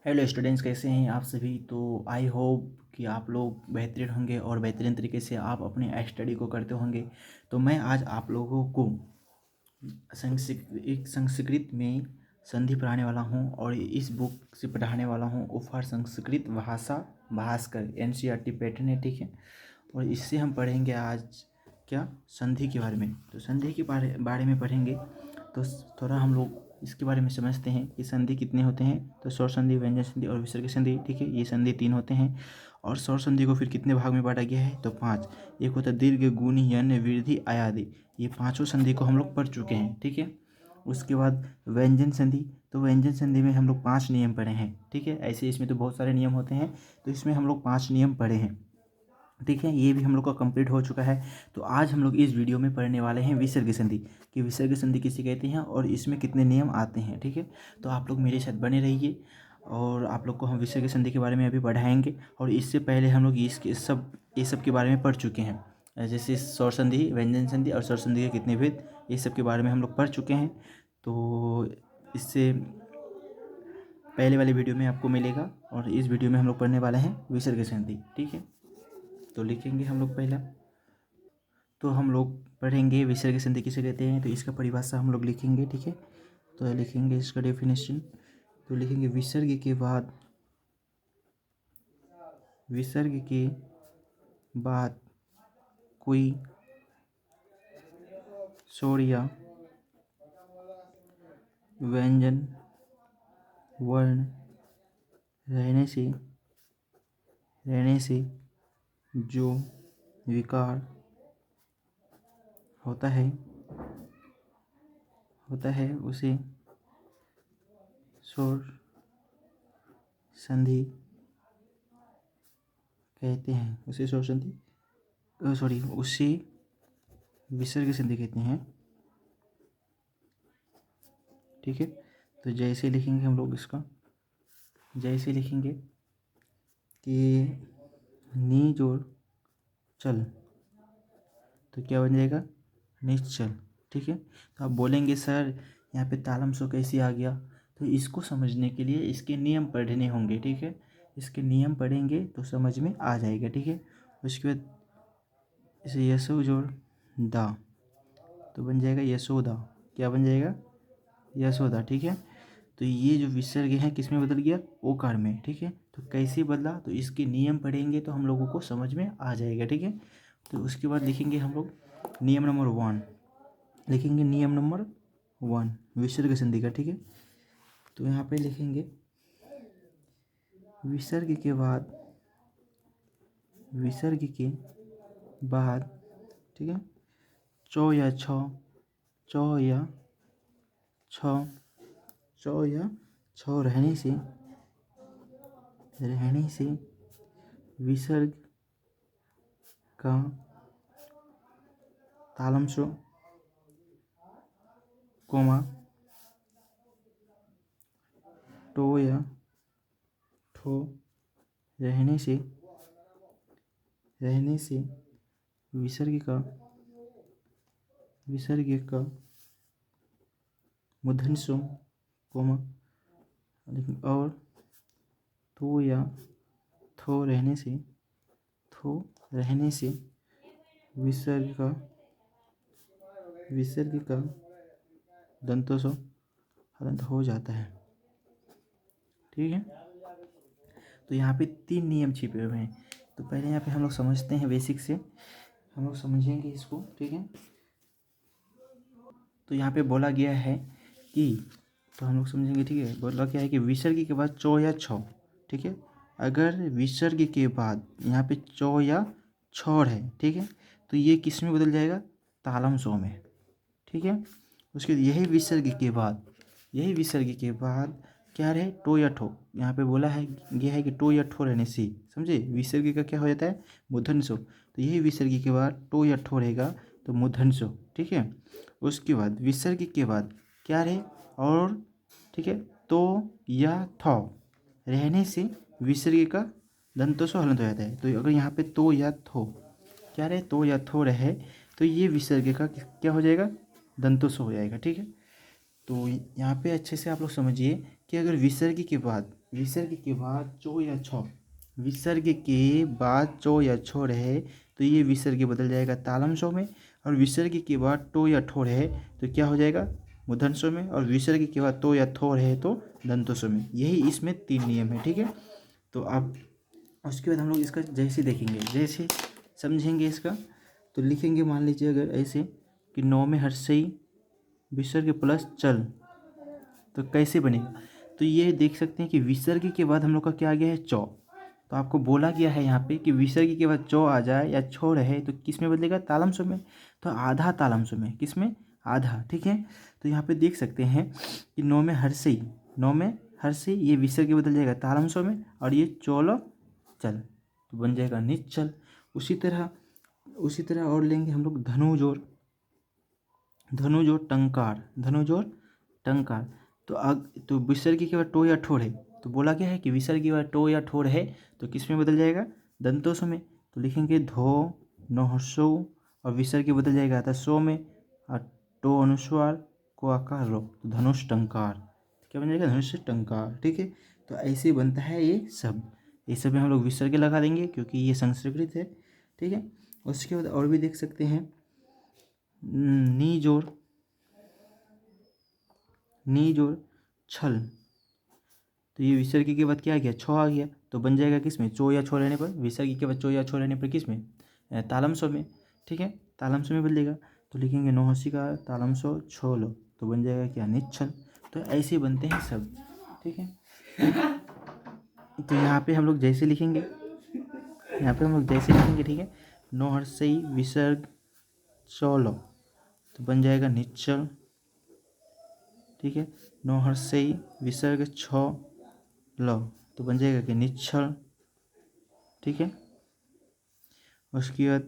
Hello students, कैसे हैं आप सभी। तो आई होप कि आप लोग बेहतरीन होंगे और बेहतरीन तरीके से आप अपने स्टडी को करते होंगे। तो मैं आज आप लोगों को संस्कृत में संधि पढ़ाने वाला हूं और इस बुक से पढ़ाने वाला हूं उपहार संस्कृत भाषा भास्कर एनसीईआरटी पैटर्न है, ठीक है। और इससे हम पढ़ेंगे आज क्या संधि के बारे में। तो संधि के बारे में पढ़ेंगे। तो थोड़ा हम लोग इसके बारे में समझते हैं कि संधि कितने होते हैं। तो स्वर संधि, व्यंजन संधि और विसर्ग संधि, ठीक है। ये संधि 3 होते हैं। और स्वर संधि को फिर कितने भाग में बांटा गया है, तो 5। एक होता है दीर्घ, गुणी, यण्य, वृद्धि, आयादि। ये पांचों संधि को हम लोग पढ़ चुके हैं, ठीक है। उसके बाद व्यंजन संधि। तो व्यंजन संधि में हम लोग 5 नियम पढ़े हैं, ठीक है। ऐसे इसमें तो बहुत सारे नियम होते हैं, तो इसमें हम लोग 5 नियम पढ़े हैं, ठीक है। ये भी हम लोग का कंप्लीट हो चुका है। तो आज हम लोग इस वीडियो में पढ़ने वाले हैं विसर्ग संधि कि विसर्ग संधि किसे कहते हैं और इसमें कितने नियम आते हैं, ठीक है। तो आप लोग मेरे साथ बने रहिए और आप लोग को हम विसर्ग संधि के बारे में अभी पढ़ाएंगे। और इससे पहले हम लोग ये सब के बारे में पढ़ चुके हैं, जैसे स्वर संधि, व्यंजन संधि और स्वर संधि के कितने भेद, ये सब के बारे में हम लोग पढ़ चुके हैं। तो इससे पहले वाले वीडियो में आपको मिलेगा और इस वीडियो में हम लोग पढ़ने वाले हैं विसर्ग संधि, ठीक है। तो लिखेंगे हम लोग पहला। तो हम लोग पढ़ेंगे विसर्ग संधि किसे कहते हैं, तो इसका परिभाषा हम लोग लिखेंगे, ठीक है। तो लिखेंगे इसका डेफिनेशन। तो लिखेंगे विसर्ग के बाद कोई स्वर या व्यंजन वर्ण रहने से जो विकार होता है उसे स्वर संधि कहते हैं। उसे विसर्ग संधि कहते हैं, ठीक है। तो जैसे लिखेंगे हम लोग इसका, जैसे लिखेंगे कि नी जोड़ चल, तो क्या बन जाएगा, निश्चल, ठीक है। तो आप बोलेंगे सर यहाँ पे तालम सो कैसे आ गया, तो इसको समझने के लिए इसके नियम पढ़ने होंगे, ठीक है। इसके नियम पढ़ेंगे तो समझ में आ जाएगा, ठीक है। उसके बाद इसे यसो जोड़ दा, तो बन जाएगा यशोदा। क्या बन जाएगा, यशोदा, ठीक है। तो ये जो विसर्ग है किस में बदल गया, ओकार में, ठीक है। तो कैसे बदला, तो इसके नियम पढ़ेंगे तो हम लोगों को समझ में आ जाएगा, ठीक है। तो उसके बाद लिखेंगे हम लोग नियम नंबर 1, लिखेंगे नियम नंबर 1 विसर्ग संधि का, ठीक है। तो यहाँ पे लिखेंगे विसर्ग के बाद, ठीक है, चौ या छ, चौ या छ रहने से विसर्ग का तालम सो कोमा टो या ठो रहने से विसर्ग का मूर्धन्य कोमा और तो या थो रहने से विसर्ग का दंतों हलंत हो जाता है, ठीक है। तो यहाँ पे 3 नियम छिपे हुए हैं। तो पहले यहाँ पे हम लोग समझते हैं, बेसिक से हम लोग समझेंगे इसको, ठीक है। तो यहाँ पे बोला गया है कि, तो हम लोग समझेंगे, ठीक है। बोला गया है कि विसर्ग के बाद चौ या छ, ठीक है। अगर विसर्ग के बाद यहाँ पे चौ या छौर है, ठीक है, तो ये किस में बदल जाएगा, तालम सो में, ठीक है। उसके यही विसर्ग के बाद क्या रहे, टो या ठो। यहाँ पे बोला है यह है कि टो या ठो रहने से, समझे, विसर्ग का क्या हो जाता है, मूर्धन्य सो। तो यही विसर्ग के बाद टो या ठो रहेगा तो मूर्धन्य सो, ठीक है। उसके बाद विसर्ग के बाद क्या रहे, और, ठीक है, तो या थौ रहने से विसर्ग का दंतों हलंत हो जाता है। तो अगर यहाँ पे तो या थो क्या रहे, तो या थो रहे, तो ये विसर्ग का क्या हो जाएगा, दंतों हो जाएगा, ठीक है। तो यहाँ पे अच्छे से आप लोग समझिए कि अगर विसर्ग के बाद विसर्ग के बाद चो या छो, विसर्ग के बाद चो या छो रहे तो ये विसर्ग बदल जाएगा तालम शो में, और विसर्ग के बाद टो या ठो रहे तो क्या हो जाएगा मूर्धन शो में, और विसर्ग के बाद तो या थो रहे तो दंतो शो में। यही इसमें 3 नियम है, ठीक है। तो अब उसके बाद हम लोग इसका जैसे देखेंगे, जैसे समझेंगे इसका, तो लिखेंगे मान लीजिए अगर ऐसे कि नौ में हर्षई विसर्ग प्लस चल, तो कैसे बनेगा। तो ये देख सकते हैं कि विसर्ग के बाद हम लोग का क्या आ गया है चौ। तो आपको बोला गया है यहाँ पे कि विसर्ग के बाद चौ आ जाए या छो रहे तो किस में बदलेगा तालम स्वर में, तो आधा तालम स्वर में, किस में आधा, ठीक है। तो यहाँ पे देख सकते हैं कि नौ में हर्षई, नौ में हर्षई ये विसर्ग बदल जाएगा तालम स्वर में, और ये चोलो चल तो बन जाएगा निश्चल। उसी तरह और लेंगे हम लोग धनुजोर, धनुजोर टंकार, धनुजोर टंकार। तो विसर्ग के बाद टो या ठोर है, तो बोला क्या है कि विसर्ग के बाद टो या ठोर है तो किस में बदल जाएगा दंतों में। तो लिखेंगे धो नौसो, और विसर्ग बदल जाएगा था सो में, और टो अनुस्वार को आकार रो तो धनुष टंकार, तो क्या बन जाएगा धनुष टंकार, ठीक है। तो ऐसे बनता है ये सब में हम लोग विसर्ग लगा देंगे क्योंकि ये संस्कृत है, ठीक है। उसके बाद और भी देख सकते हैं नी जोर, नी जोर छल, तो ये विसर्ग के बाद क्या आ गया छो आ गया, तो बन जाएगा किस में चो या छो रहने पर, विसर्ग के बाद चो या छो रहने पर किस में तालम स्वर में, ठीक है, तालम स्वर में बदलेगा। तो लिखेंगे नौहसी का तालम स्वर छो लो, तो बन जाएगा क्या निच्छल। तो ऐसे बनते हैं सब, ठीक है। तो यहाँ पे हम लोग जैसे लिखेंगे, यहाँ पे हम लोग जैसे लिखेंगे, ठीक है, नौहर्षई विसर्ग चो लो तो बन जाएगा निश्चल, ठीक है। नौहर्षई विसर्ग छो लो तो बन जाएगा कि निच्छल, ठीक है। उसके बाद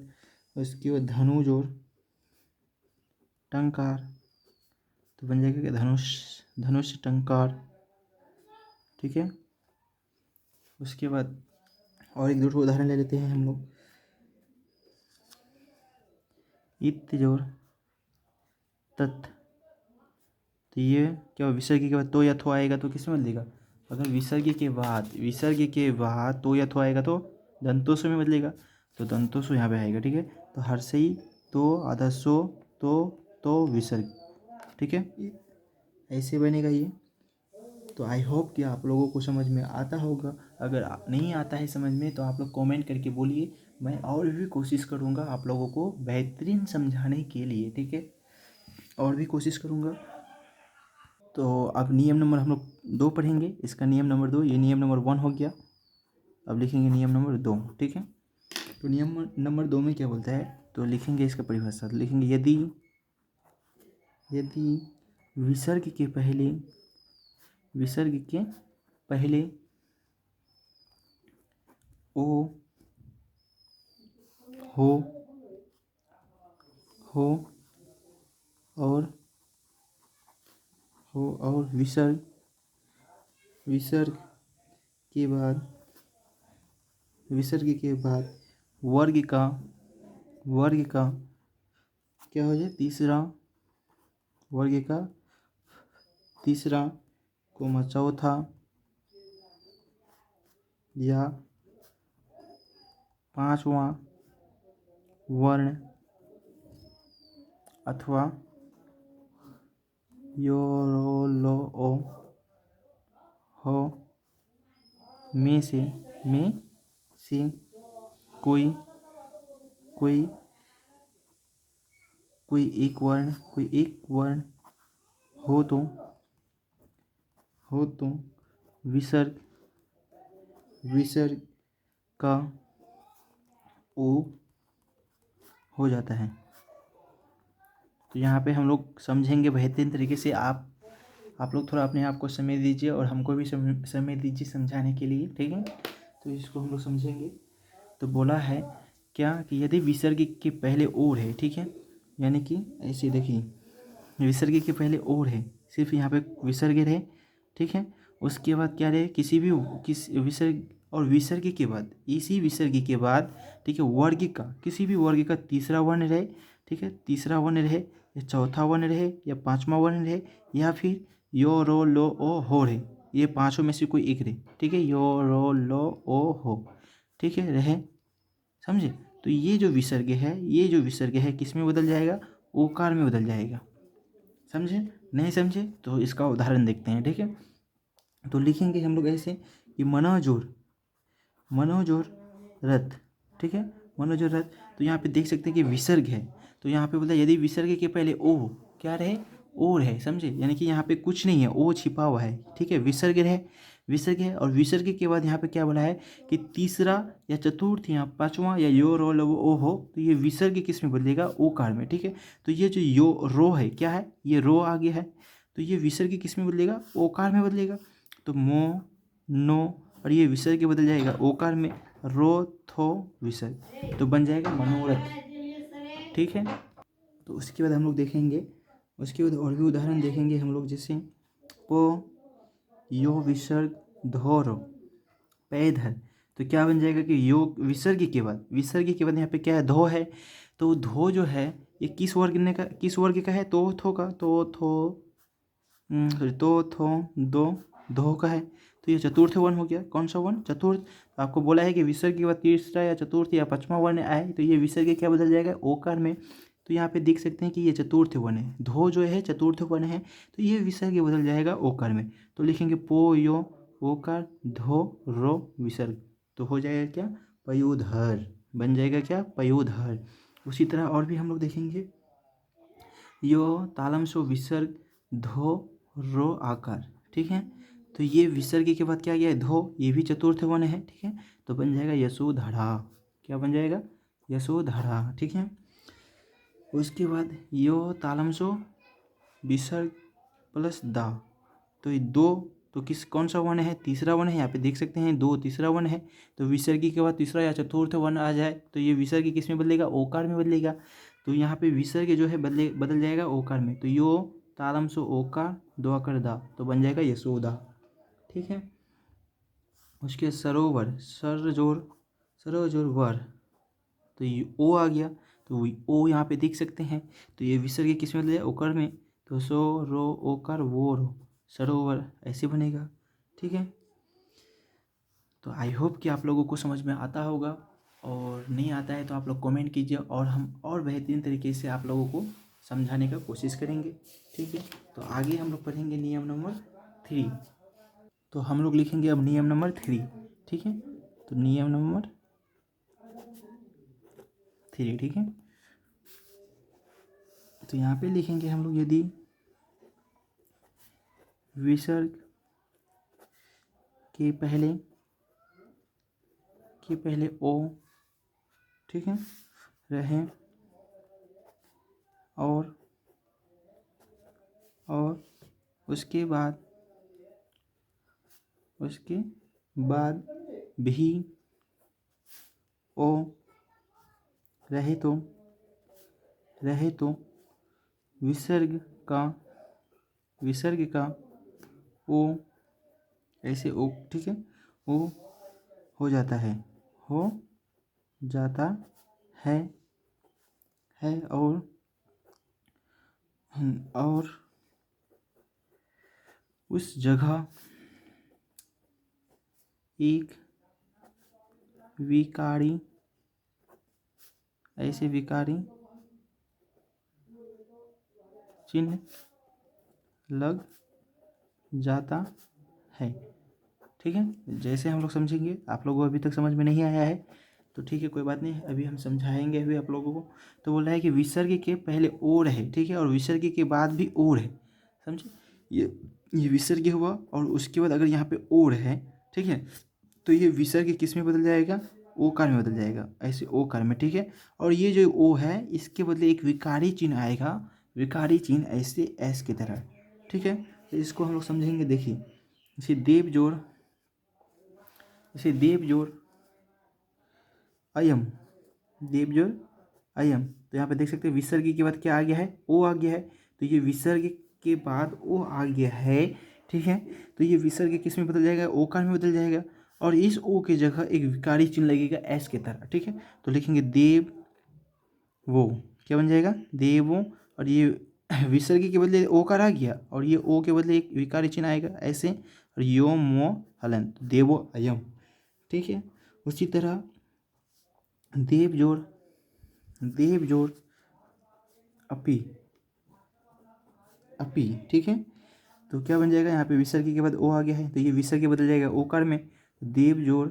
धनुजोर टंकार तो बन जाएगा कि धनुष टंकार, ठीक है। उसके बाद और एक दूसरा उदाहरण ले लेते हैं हम लोग, इत्त जोर तत्, तो ये क्या विसर्ग के बाद तो या थो आएगा तो किस में बदलेगा, अगर विसर्ग के बाद तो या थो आएगा तो दंतों में बदलेगा, तो दंतों यहाँ पे आएगा, ठीक है। तो हर्षई तो आधा सो तो विसर्ग, ठीक है, ऐसे बनेगा ये। तो आई होप कि आप लोगों को समझ में आता होगा। अगर नहीं आता है समझ में तो आप लोग कमेंट करके बोलिए, मैं और भी कोशिश करूँगा आप लोगों को बेहतरीन समझाने के लिए, ठीक है, और भी कोशिश करूँगा। तो अब नियम नंबर हम लोग 2 पढ़ेंगे, इसका नियम नंबर 2, ये नियम नंबर 1 हो गया। अब लिखेंगे नियम नंबर 2, ठीक है। तो नियम नंबर 2 में क्या बोलता है, तो लिखेंगे इसका परिभाषा, तो लिखेंगे यदि विसर्ग के पहले ओ हो और विसर्ग के बाद वर्ग का क्या हो जाए तीसरा कोमा चौथा या पांचवा वर्ण अथवा यो लो ओ हो में से कोई एक वर्ण हो तो विसर्ग का ओ हो जाता है। तो यहाँ पे हम लोग समझेंगे बेहतरीन तरीके से। आप लोग थोड़ा अपने आप को समय दीजिए और हमको भी समय दीजिए समझाने के लिए, ठीक है। तो इसको हम लोग समझेंगे। तो बोला है क्या कि यदि विसर्ग के पहले ओर है, ठीक है, यानी कि ऐसे देखिए विसर्ग के पहले ओर है, सिर्फ यहाँ पे विसर्ग रहे, ठीक है। उसके बाद क्या रहे किस विसर्ग, और विसर्ग के बाद इसी विसर्ग के बाद, ठीक है, वर्ग का किसी भी वर्ग का तीसरा वर्ण रहे, ठीक है, तीसरा वर्ण रहे या चौथा वर्ण रहे या पांचवा वर्ण रहे या फिर यो रो लो ओ हो रहे, ये पांचों में से कोई एक रहे, ठीक है, यो रो लो ओ हो, ठीक है, रहे, समझे। तो ये जो विसर्ग है किस में बदल जाएगा, ओकार में बदल जाएगा, समझे। नहीं समझे तो इसका उदाहरण देखते हैं, ठीक है। तो लिखेंगे हम लोग ऐसे कि मनोजोर रथ, ठीक है, मनोजोर रथ। तो यहाँ पे देख सकते हैं कि विसर्ग है, तो यहाँ पे बोलता है यदि विसर्ग के पहले ओ क्या रहे, ओ रहे, समझे, यानी कि यहाँ पे कुछ नहीं है, ओ छिपा हुआ है, ठीक है, विसर्ग है। और विसर्ग के बाद यहाँ पे क्या बोला है कि तीसरा या चतुर्थ या पांचवा या यो रो लो ओ हो, तो ये विसर्ग किस में बदलेगा, ओकार में, ठीक है। तो ये जो यो रो है क्या है, ये रो आ गया है, तो ये विसर्ग किस में बदलेगा, ओकार में बदलेगा। तो मो नो, और ये विसर्ग बदल जाएगा ओकार में, रो थो विसर्ग, तो बन जाएगा मनोरथ, ठीक है। तो उसके बाद हम लोग देखेंगे, उसके बाद और भी उदाहरण देखेंगे हम लोग, जैसे पो यो विसर्ग धोरो पैधर। तो क्या बन जाएगा कि यो विसर्ग के बाद यहाँ पे क्या है, धो है, तो धो जो है ये किस वर्ग का है, तो थो का, तो थो तो थो दो धो का है, तो ये चतुर्थ वर्ण हो गया, कौन सा वर्ण, चतुर्थ। तो आपको बोला है कि विसर्ग के बाद तीसरा या चतुर्थ या पांचवा वर्ण आए, तो ये विसर्ग क्या बदल जाएगा, ओकार में। तो यहाँ पे देख सकते हैं कि ये चतुर्थ वर्ण है, धो जो है चतुर्थ वर्ण है, तो ये विसर्ग बदल जाएगा ओकार में। तो लिखेंगे पो यो ओकार धो रो विसर्ग, तो हो जाएगा क्या, पयोधर, बन जाएगा क्या, पयोधर। उसी तरह और भी हम लोग देखेंगे, यो तालम सो विसर्ग धो रो आकार, ठीक है। तो ये विसर्ग के बाद क्या गया है, धो, ये भी चतुर्थ वर्ण है, ठीक है, तो बन जाएगा यशोधरा, क्या बन जाएगा, यशोधरा, ठीक है। उसके बाद यो तालम सो विसर्ग प्लस दा, तो ये दो, तो कौन सा वर्ण है, तीसरा वर्ण है, यहाँ पे देख सकते हैं दो तीसरा वर्ण है, तो विसर्ग के बाद तीसरा या चतुर्थ वर्ण आ जाए तो ये विसर्ग किस में बदलेगा, ओकार में बदलेगा। तो यहाँ पे विसर्ग जो है बदल जाएगा ओकार में, तो यो तालम सो ओकार दो आकर दा, तो बन जाएगा यशोदा, ठीक है। उसके सरोवर सरोजोर वर, तो ये ओ आ गया, तो ओ यहाँ पे देख सकते हैं, तो ये विसर्ग किस में बदल जाएगा, ओकार में, तो सो रो ओकार वो रो सरोवर, ऐसे बनेगा, ठीक है। तो आई होप कि आप लोगों को समझ में आता होगा, और नहीं आता है तो आप लोग कमेंट कीजिए, और हम और बेहतरीन तरीके से आप लोगों को समझाने का कोशिश करेंगे, ठीक है। तो आगे हम लोग पढ़ेंगे नियम नंबर 3। तो हम लोग लिखेंगे अब नियम नंबर 3, ठीक है। तो नियम नंबर 3, ठीक है। तो यहाँ पे लिखेंगे हम लोग, यदि विसर्ग के पहले ओ, ठीक है, रहे, और उसके बाद भी ओ रहे तो विसर्ग का ओ, ऐसे ओ, ठीक है, ओ हो जाता है और उस जगह एक विकारी, ऐसे विकारी चिन्ह लग जाता है, ठीक है। जैसे हम लोग समझेंगे, आप लोगों को अभी तक समझ में नहीं आया है तो ठीक है, कोई बात नहीं, अभी हम समझाएंगे अभी आप लोगों को। तो बोल रहा है कि विसर्ग के पहले ओ रहे, ठीक है, और विसर्ग के बाद भी ओ रहे, समझे। ये विसर्ग हुआ, और उसके बाद अगर यहाँ पे ओ रहे, ठीक है, तो ये विसर्ग किस में बदल जाएगा, ओकार में बदल जाएगा, ऐसे ओकार में, ठीक है। और ये जो ओ है इसके बदले एक विकारी चिन्ह आएगा, विकारी चिन्ह ऐसे ऐस की तरह, ठीक है। तो इसको हम लोग समझेंगे, देखिए, इसे देव जोड़ अयम, तो यहाँ पे देख सकते हैं विसर्ग के बाद क्या आ गया है, ओ आ गया है, तो ये विसर्ग के बाद ओ आ गया है, ठीक है। तो ये विसर्ग किस में बदल जाएगा, ओकार में बदल जाएगा, और इस ओ की जगह एक विकारी चिन्ह लगेगा एस की तरह, ठीक है। तो लिखेंगे देव वो, क्या बन जाएगा, देवो, और ये विसर्ग के बदले ओकार आ गया, और ये ओ के बदले एक विकारी चिन्ह आएगा ऐसे, और यो मो हलंत, देवो अयम। ठीक है, उसी तरह देव जोड़ अपी, ठीक है। तो क्या बन जाएगा, यहाँ पे विसर्ग के बाद ओ आ गया है तो ये विसर्ग बदल जाएगा ओकार में। देव जोड़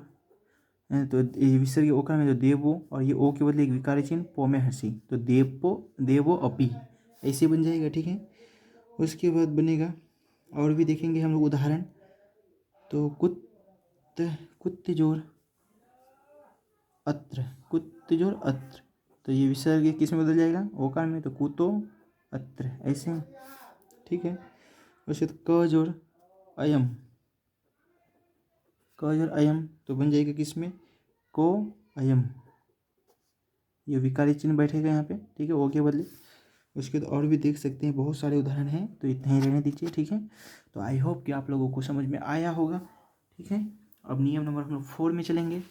तो ये विसर्ग ओकार में तो देवो, और ये ओ के बदले एक विकार चिन्ह पो में हंसी, तो देवो अपी, ऐसे बन जाएगा। ठीक है, उसके बाद बनेगा और भी देखेंगे हम लोग उदाहरण। तो कुत्त जोड़ अत्र, तो ये विसर्ग किस में बदल जाएगा, ओकार में, तो कुतो अत्र, ऐसे। ठीक है, उसके बाद क जोड़ अयम तो बन जाएगा किस में, को अयम, ये विकारी चिन्ह बैठेगा यहाँ पे। ठीक है, ओ के बदले। उसके बाद और भी देख सकते हैं, बहुत सारे उदाहरण हैं, तो इतना ही रहने दीजिए। ठीक है, तो आई होप कि आप लोगों को समझ में आया होगा। ठीक है, अब नियम नंबर हम लोग 4 में चलेंगे।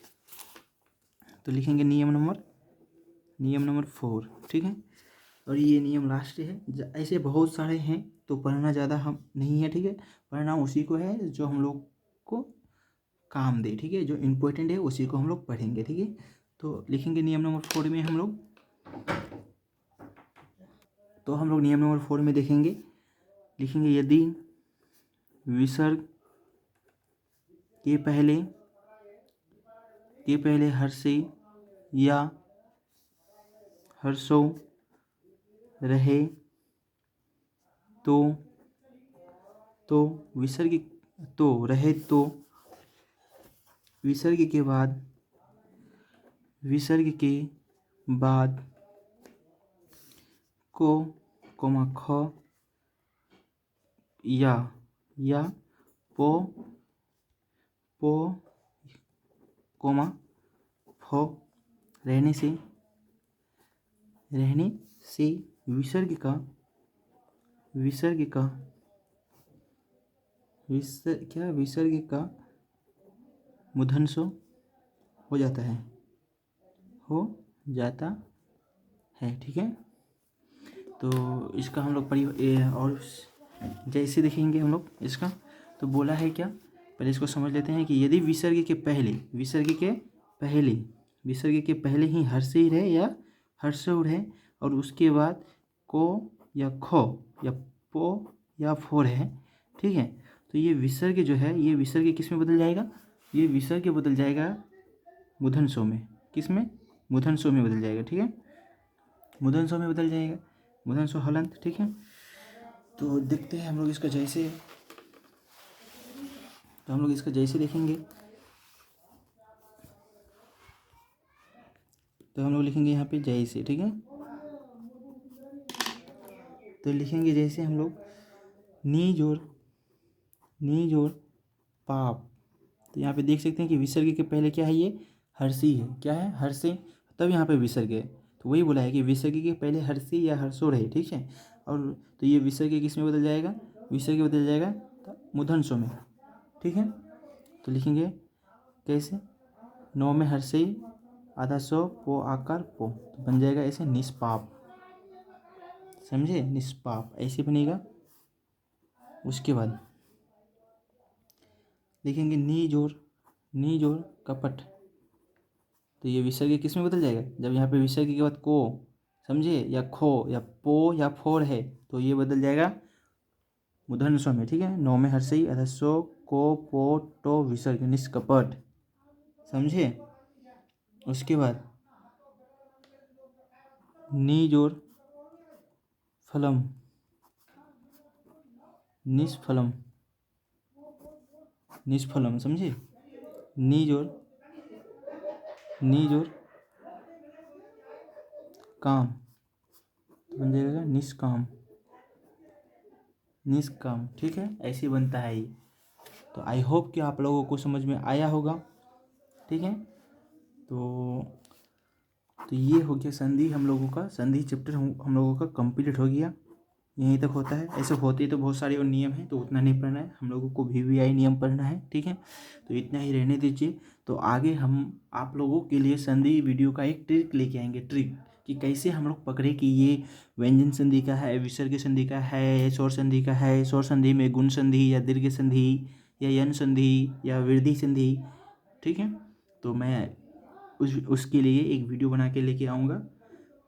तो लिखेंगे नियम नंबर 4। ठीक है, और ये नियम लास्ट है। ऐसे बहुत सारे हैं, तो पढ़ना ज़्यादा हम नहीं है। ठीक है, पढ़ना उसी को है जो हम लोग को काम दे। ठीक है, जो इम्पोर्टेंट है उसी को हम लोग पढ़ेंगे। ठीक है, तो लिखेंगे नियम नंबर 4 में हम लोग। तो हम लोग नियम नंबर 4 में देखेंगे, लिखेंगे यदि विसर्ग के पहले हर्षे या हर्षो रहे तो विसर्ग के बाद को कोमा ख या पो कोमा फो रहने से विसर्ग का मूर्धन्य हो जाता है। ठीक है, तो इसका हम लोग और जैसे देखेंगे हम लोग इसका। तो बोला है क्या, पहले इसको समझ लेते हैं कि यदि विसर्ग के पहले ही हर्षे रहे या हर्षो रहे, और उसके बाद को या खो या पो या फोर है। ठीक है, तो ये विसर्ग जो है, ये विसर्ग किस में बदल जाएगा, ये विसर्ग बदल जाएगा मूर्धन्य में। किस में, मूर्धन्य में बदल जाएगा। ठीक है, मूर्धन्य में बदल जाएगा, मूर्धन्य हलंत। ठीक है, तो देखते हैं हम लोग इसका जैसे। तो हम लोग इसका जैसे देखेंगे, तो हम लोग लिखेंगे यहाँ पे जैसे। ठीक है, तो लिखेंगे जैसे हम लोग नी जोड़ पाप। तो यहाँ पे देख सकते हैं कि विसर्ग के पहले क्या है, ये हर्षी है। क्या है, हर्षे, तब यहाँ पे विसर्ग है। तो वही बोला है कि विसर्ग के पहले हर्षी या हर्षो रहे। ठीक है, और तो ये विसर्ग किस में बदल जाएगा, विसर्ग बदल जाएगा मूर्धन्य में। ठीक है, तो लिखेंगे कैसे, नौ में हर्षे आधा सौ पो आकार पो, तो बन जाएगा ऐसे निष्पाप। समझे, निष्पाप ऐसे बनेगा। उसके बाद लिखेंगे नी जोड़ कपट। तो ये विसर्ग किस में बदल जाएगा, जब यहाँ पे विसर्ग के बाद को, समझे, या खो या पो या फोर है, तो ये बदल जाएगा मूर्धन्य में। ठीक है, नौ में हर्षई अधस्सो को पो टो विसर्ग, निष्कपट। समझे, उसके बाद नी जोड़ फलम, निष्फलम। समझे, नी जोड़ काम, तो बन जाएगा निष्काम। ठीक है, ऐसे बनता है ये। तो आई होप कि आप लोगों को समझ में आया होगा। ठीक है, तो ये हो गया संधि। हम लोगों का संधि चैप्टर हम लोगों का कंप्लीट हो गया। यहीं तक होता है, ऐसे होते तो बहुत सारे और नियम हैं, तो उतना नहीं पढ़ना है हम लोगों को, VVI नियम पढ़ना है। ठीक है, तो इतना ही रहने दीजिए। तो आगे हम आप लोगों के लिए संधि वीडियो का एक ट्रिक लेके आएंगे, ट्रिक कि कैसे हम लोग पकड़े कि ये व्यंजन संधि का है, विसर्ग संधि का है, स्वर संधि का है, स्वर संधि में गुण संधि या दीर्घ संधि, या यन संधि या वृद्धि संधि, ठीक है। तो मैं उसके लिए एक वीडियो बना के लेके आऊँगा।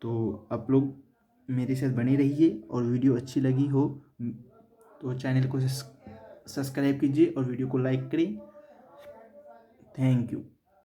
तो आप लोग मेरे साथ बने रहिए, और वीडियो अच्छी लगी हो तो चैनल को सब्सक्राइब कीजिए और वीडियो को लाइक करें। Thank you.